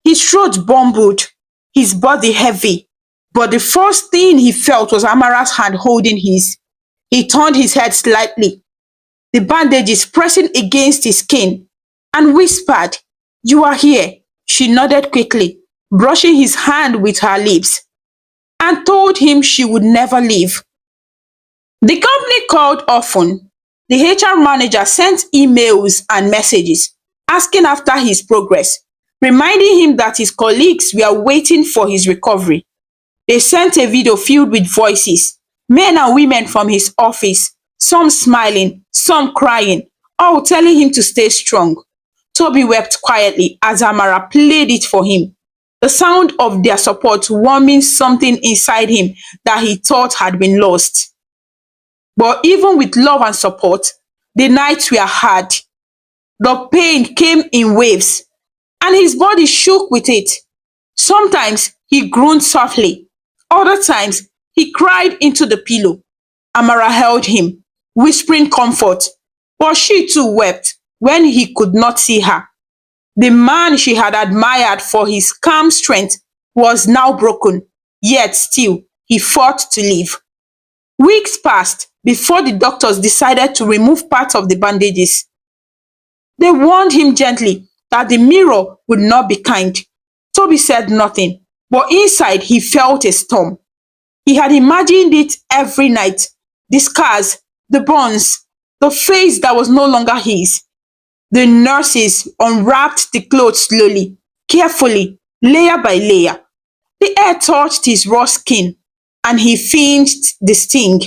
His throat bumbled, his body heavy. But the first thing he felt was Amara's hand holding his. He turned his head slightly, the bandages pressing against his skin, and whispered, "You are here." She nodded quickly, brushing his hand with her lips, and told him she would never leave. The company called often. The HR manager sent emails and messages asking after his progress, reminding him that his colleagues were waiting for his recovery. They sent a video filled with voices, men and women from his office, some smiling, some crying, all telling him to stay strong. Toby wept quietly as Amara played it for him, the sound of their support warming something inside him that he thought had been lost. But even with love and support, the nights were hard. The pain came in waves, and his body shook with it. Sometimes he groaned softly. Other times he cried into the pillow. Amara held him, whispering comfort, but she too wept when he could not see her. The man she had admired for his calm strength was now broken, yet still he fought to live. Weeks passed before the doctors decided to remove part of the bandages. They warned him gently that the mirror would not be kind. Toby said nothing, but inside he felt a storm. He had imagined it every night, the scars, the burns, the face that was no longer his. The nurses unwrapped the clothes slowly, carefully, layer by layer. The air touched his raw skin, and he feigned the sting.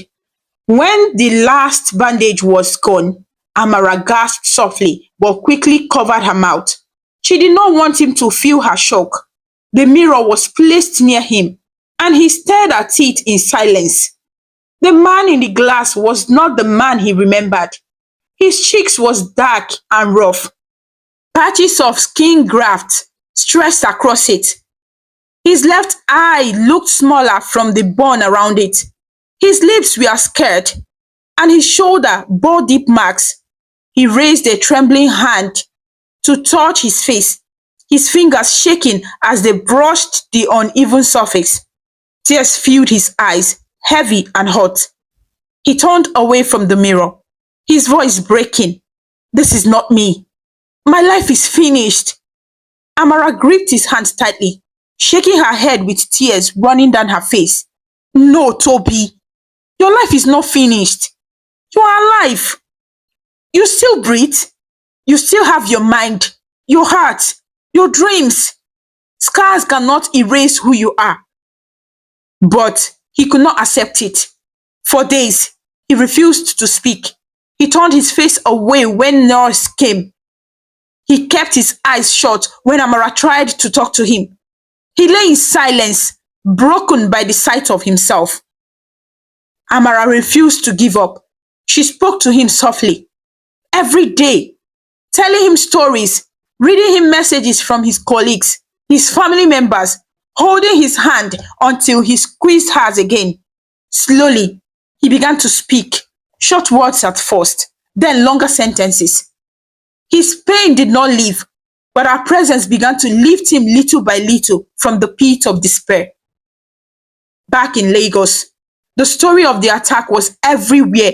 When the last bandage was gone, Amara gasped softly but quickly covered her mouth. She did not want him to feel her shock. The mirror was placed near him, and he stared at it in silence. The man in the glass was not the man he remembered. His cheeks was dark and rough. Patches of skin graft stretched across it. His left eye looked smaller from the burn around it. His lips were scared, and his shoulder bore deep marks. He raised a trembling hand to touch his face, his fingers shaking as they brushed the uneven surface. Tears filled his eyes, heavy and hot. He turned away from the mirror, his voice breaking. This is not me. My life is finished. Amara gripped his hand tightly, shaking her head with tears running down her face. No, Toby, your life is not finished. You are alive. You still breathe. You still have your mind, your heart, your dreams. Scars cannot erase who you are. But he could not accept it. For days, he refused to speak. He turned his face away when nurse came. He kept his eyes shut when Amara tried to talk to him. He lay in silence, broken by the sight of himself. Amara refused to give up. She spoke to him softly, every day, telling him stories, reading him messages from his colleagues, his family members, holding his hand until he squeezed hers again. Slowly, he began to speak, short words at first, then longer sentences. His pain did not leave, but our presence began to lift him little by little from the pit of despair. Back in Lagos, the story of the attack was everywhere.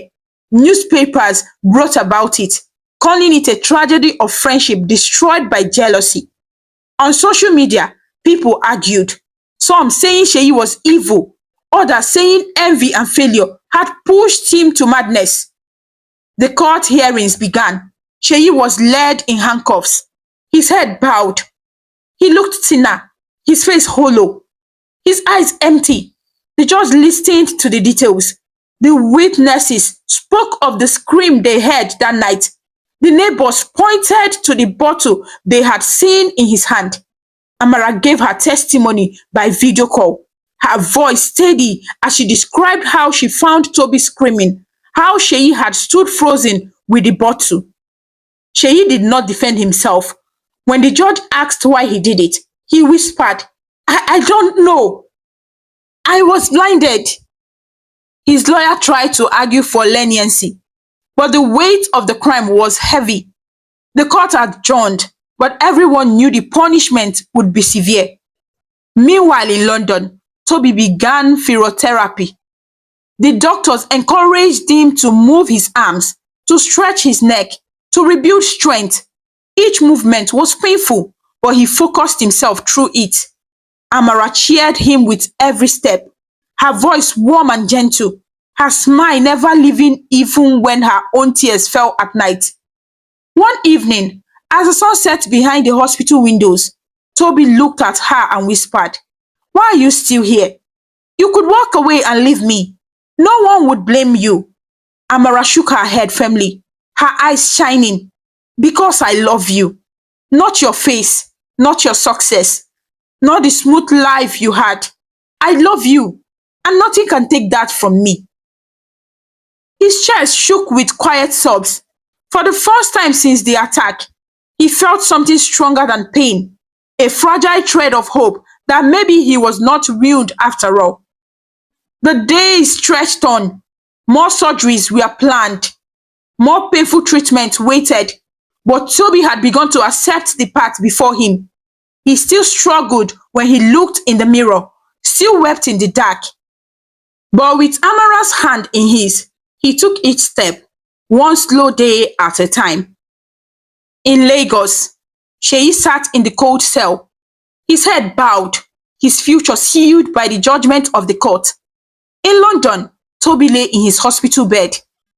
Newspapers wrote about it, calling it a tragedy of friendship destroyed by jealousy. On social media, people argued, some saying Sheyi was evil, others saying envy and failure had pushed him to madness. The court hearings began. Sheyi was led in handcuffs, his head bowed. He looked thinner, his face hollow, his eyes empty. The judge listened to the details. The witnesses spoke of the scream they heard that night. The neighbors pointed to the bottle they had seen in his hand. Amara gave her testimony by video call, her voice steady as she described how she found Toby screaming, how Sheyi had stood frozen with the bottle. Sheyi did not defend himself. When the judge asked why he did it, he whispered, I don't know. I was blinded. His lawyer tried to argue for leniency, but the weight of the crime was heavy. The court adjourned, but everyone knew the punishment would be severe. Meanwhile, in London, Toby began physiotherapy. The doctors encouraged him to move his arms, to stretch his neck, to rebuild strength. Each movement was painful, but he focused himself through it. Amara cheered him with every step, her voice warm and gentle, her smile never leaving even when her own tears fell at night. One evening, as the sun set behind the hospital windows, Toby looked at her and whispered, "Why are you still here? You could walk away and leave me. No one would blame you." Amara shook her head firmly, her eyes shining. "Because I love you. Not your face, not your success, not the smooth life you had. I love you, and nothing can take that from me." His chest shook with quiet sobs. For the first time since the attack, he felt something stronger than pain, a fragile thread of hope that maybe he was not ruined after all. The days stretched on. More surgeries were planned. More painful treatment waited. But Toby had begun to accept the path before him. He still struggled when he looked in the mirror, still wept in the dark. But with Amara's hand in his, he took each step, one slow day at a time. In Lagos, Sheyi sat in the cold cell, his head bowed, his future sealed by the judgment of the court. In London, Toby lay in his hospital bed,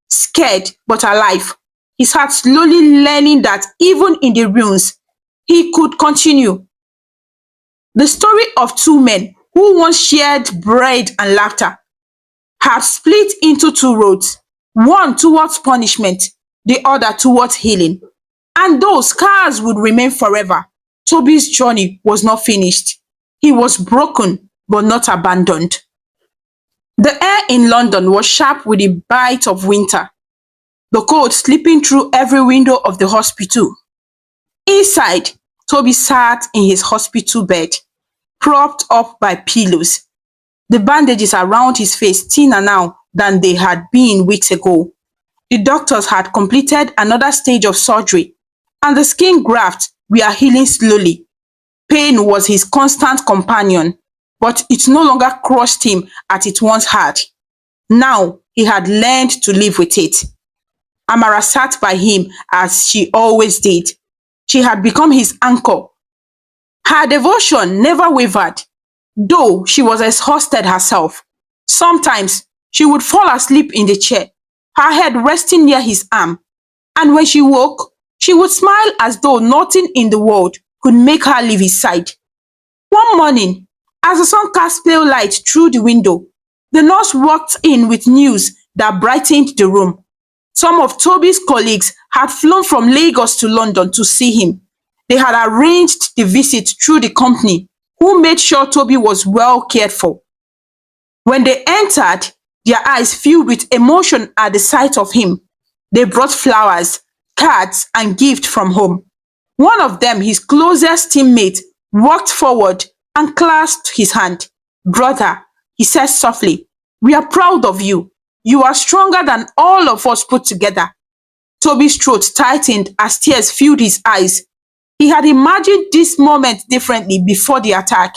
scared but alive, his heart slowly learning that even in the ruins, he could continue. The story of two men who once shared bread and laughter had split into two roads, one towards punishment, the other towards healing. And those scars would remain forever. Toby's journey was not finished. He was broken, but not abandoned. The air in London was sharp with the bite of winter, the cold slipping through every window of the hospital. Inside, Toby sat in his hospital bed, propped up by pillows, the bandages around his face thinner now than they had been weeks ago. The doctors had completed another stage of surgery, and the skin grafts were healing slowly. Pain was his constant companion, but it no longer crushed him as it once had. Now he had learned to live with it. Amara sat by him as she always did. She had become his anchor. Her devotion never wavered, though she was exhausted herself. Sometimes she would fall asleep in the chair, her head resting near his arm, and when she woke, she would smile as though nothing in the world could make her leave his side. One morning, as the sun cast pale light through the window, the nurse walked in with news that brightened the room. Some of Toby's colleagues had flown from Lagos to London to see him. They had arranged the visit through the company, who made sure Toby was well cared for. When they entered, their eyes filled with emotion at the sight of him. They brought flowers, cards, and gifts from home. One of them, his closest teammate, walked forward and clasped his hand. "Brother," he said softly, "we are proud of you. You are stronger than all of us put together." Toby's throat tightened as tears filled his eyes. He had imagined this moment differently before the attack.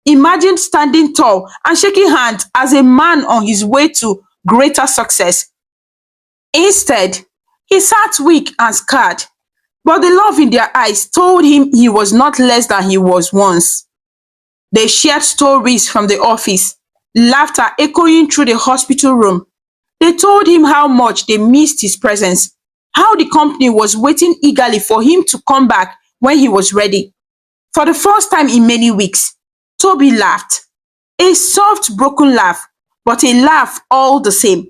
Imagined standing tall and shaking hands as a man on his way to greater success. Instead, he sat weak and scarred, but the love in their eyes told him he was not less than he was once. They shared stories from the office, laughter echoing through the hospital room. They told him how much they missed his presence, how the company was waiting eagerly for him to come back when he was ready. For the first time in many weeks, Toby laughed. A soft, broken laugh, but a laugh all the same.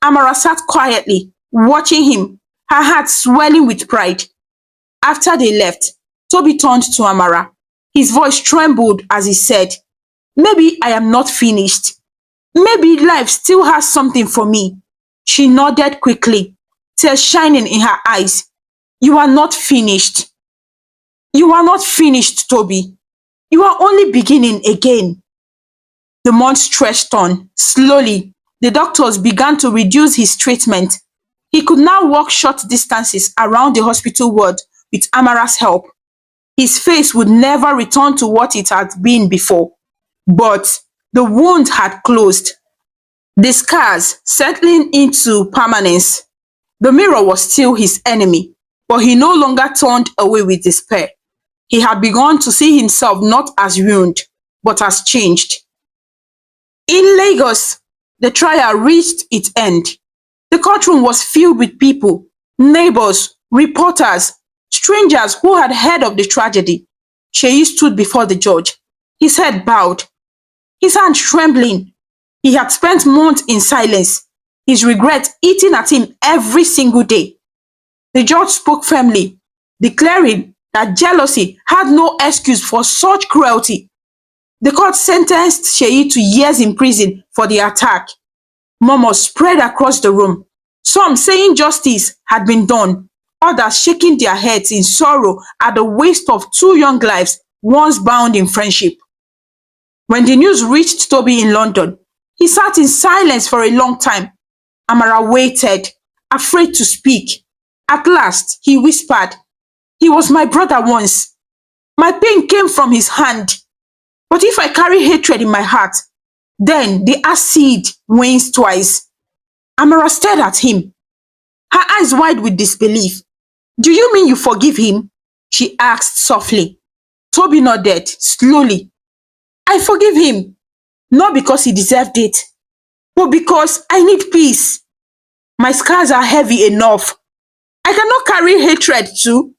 Amara sat quietly, watching him, her heart swelling with pride. After they left, Toby turned to Amara. His voice trembled as he said, "Maybe I am not finished. Maybe life still has something for me." She nodded quickly, tears shining in her eyes. "You are not finished. You are not finished, Toby. You are only beginning again." The months stretched on. Slowly, the doctors began to reduce his treatment. He could now walk short distances around the hospital ward with Amara's help. His face would never return to what it had been before. But the wound had closed, the scars settling into permanence. The mirror was still his enemy, but he no longer turned away with despair. He had begun to see himself not as ruined, but as changed. In Lagos, the trial reached its end. The courtroom was filled with people, neighbors, reporters, strangers who had heard of the tragedy. Sheyi stood before the judge, his head bowed, his hand trembling. He had spent months in silence, his regret eating at him every single day. The judge spoke firmly, declaring that jealousy had no excuse for such cruelty. The court sentenced Sheyi to years in prison for the attack. Murmurs spread across the room, some saying justice had been done, others shaking their heads in sorrow at the waste of two young lives once bound in friendship. When the news reached Toby in London, he sat in silence for a long time. Amara waited, afraid to speak. At last, he whispered, "He was my brother once. My pain came from his hand. But if I carry hatred in my heart, then the acid wanes twice." Amara stared at him, her eyes wide with disbelief. "Do you mean you forgive him?" she asked softly. Toby nodded slowly. "I forgive him, not because he deserved it, but because I need peace. My scars are heavy enough. I cannot carry hatred too."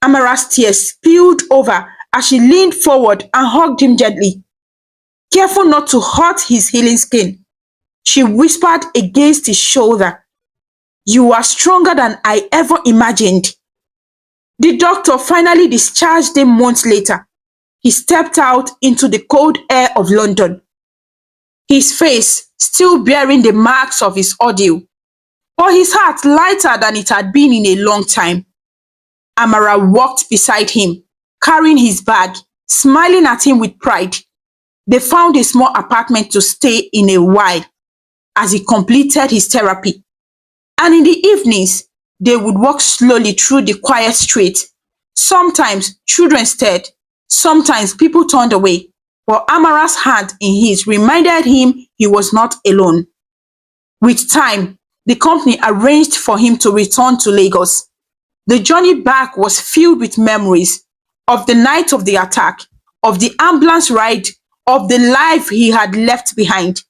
Amara's tears spilled over as she leaned forward and hugged him gently. Careful not to hurt his healing skin, she whispered against his shoulder, "You are stronger than I ever imagined." The doctor finally discharged him months later. He stepped out into the cold air of London, his face still bearing the marks of his ordeal, but his heart lighter than it had been in a long time. Amara walked beside him, carrying his bag, smiling at him with pride. They found a small apartment to stay in a while. as he completed his therapy. And in the evenings, they would walk slowly through the quiet street. Sometimes children stared, sometimes people turned away, but Amara's hand in his reminded him he was not alone. With time, the company arranged for him to return to Lagos. The journey back was filled with memories of the night of the attack, of the ambulance ride, of the life he had left behind.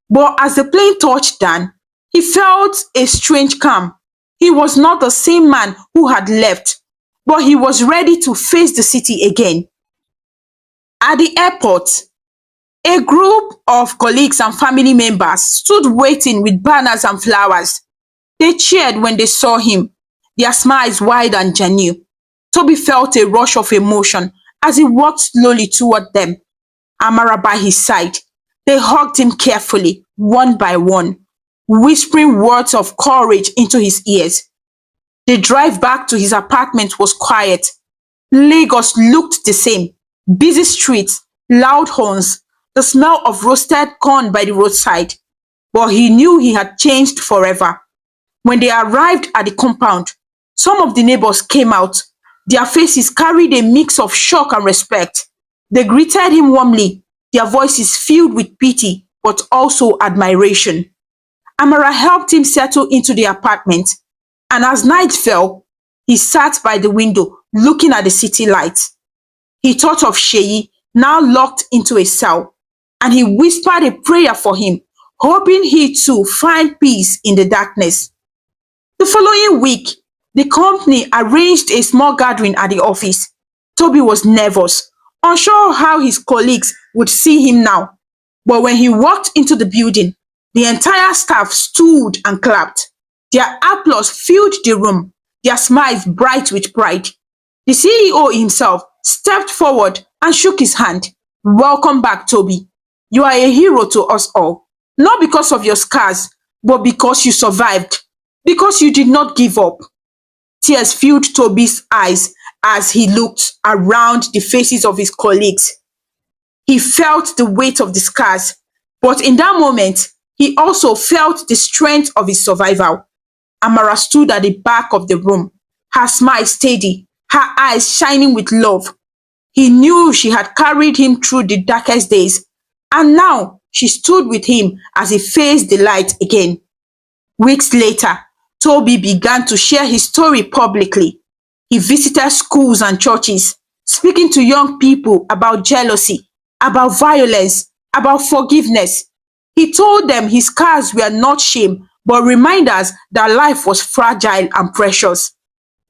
But as the plane touched down, he felt a strange calm. He was not the same man who had left, but he was ready to face the city again. At the airport, a group of colleagues and family members stood waiting with banners and flowers. They cheered when they saw him, their smiles wide and genuine. Toby felt a rush of emotion as he walked slowly toward them, Amara by his side. They hugged him carefully, one by one, whispering words of courage into his ears. The drive back to his apartment was quiet. Lagos looked the same. Busy streets, loud horns, the smell of roasted corn by the roadside. But he knew he had changed forever. When they arrived at the compound, some of the neighbors came out. Their faces carried a mix of shock and respect. They greeted him warmly, their voices filled with pity but also admiration. Amara helped him settle into the apartment, and as night fell, he sat by the window looking at the city lights. He thought of Sheyi, now locked into a cell, and he whispered a prayer for him, hoping he too find peace in the darkness. The following week, the company arranged a small gathering at the office. Toby was nervous, unsure how his colleagues would see him now. But when he walked into the building, the entire staff stood and clapped. Their applause filled the room, their smiles bright with pride. The CEO himself stepped forward and shook his hand. Welcome back, Toby. You are a hero to us all. Not because of your scars, but because you survived. Because you did not give up. Tears filled Toby's eyes as he looked around the faces of his colleagues. He felt the weight of the scars, but in that moment, he also felt the strength of his survival. Amara stood at the back of the room, her smile steady, her eyes shining with love. He knew she had carried him through the darkest days, and now she stood with him as he faced the light again. Weeks later, Toby began to share his story publicly. He visited schools and churches, speaking to young people about jealousy, about violence, about forgiveness. He told them his scars were not shame, but reminders that life was fragile and precious.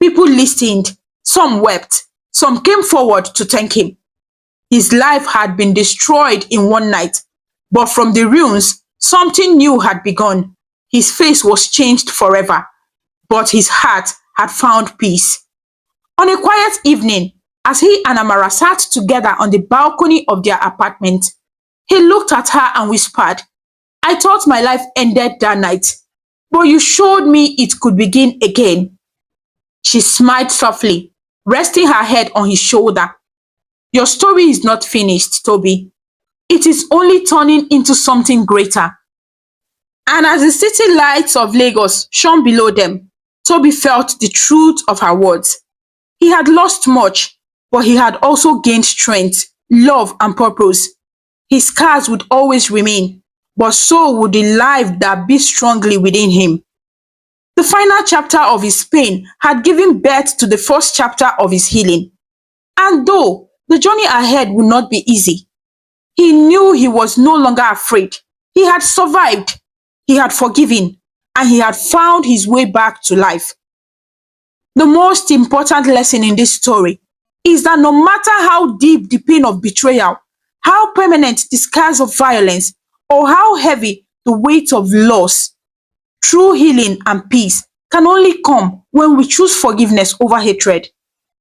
People listened, some wept, some came forward to thank him. His life had been destroyed in one night, but from the ruins, something new had begun. His face was changed forever, but his heart had found peace. On a quiet evening, as he and Amara sat together on the balcony of their apartment, he looked at her and whispered, I thought my life ended that night, but you showed me it could begin again. She smiled softly, resting her head on his shoulder. Your story is not finished, Toby. It is only turning into something greater. And as the city lights of Lagos shone below them, Toby felt the truth of her words. He had lost much, but he had also gained strength, love, and purpose. His scars would always remain, but so would the life that beat strongly within him. The final chapter of his pain had given birth to the first chapter of his healing. And though the journey ahead would not be easy, he knew he was no longer afraid. He had survived, he had forgiven, and he had found his way back to life. The most important lesson in this story is that no matter how deep the pain of betrayal, how permanent the scars of violence, or how heavy the weight of loss, true healing and peace can only come when we choose forgiveness over hatred,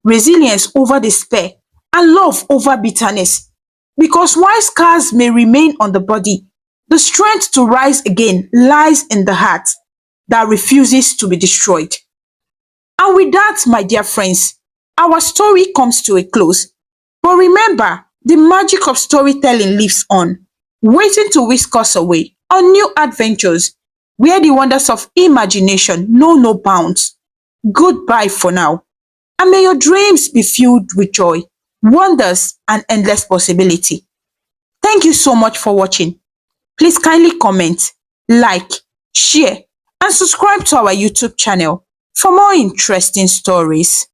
resilience over despair, and love over bitterness. Because while scars may remain on the body, the strength to rise again lies in the heart that refuses to be destroyed. And with that, my dear friends, our story comes to a close. But remember, the magic of storytelling lives on, waiting to whisk us away. on new adventures where the wonders of imagination know no bounds. Goodbye for now, and may your dreams be filled with joy, wonders, and endless possibility. Thank you so much for watching. Please kindly comment, like, share, and subscribe to our YouTube channel for more interesting stories.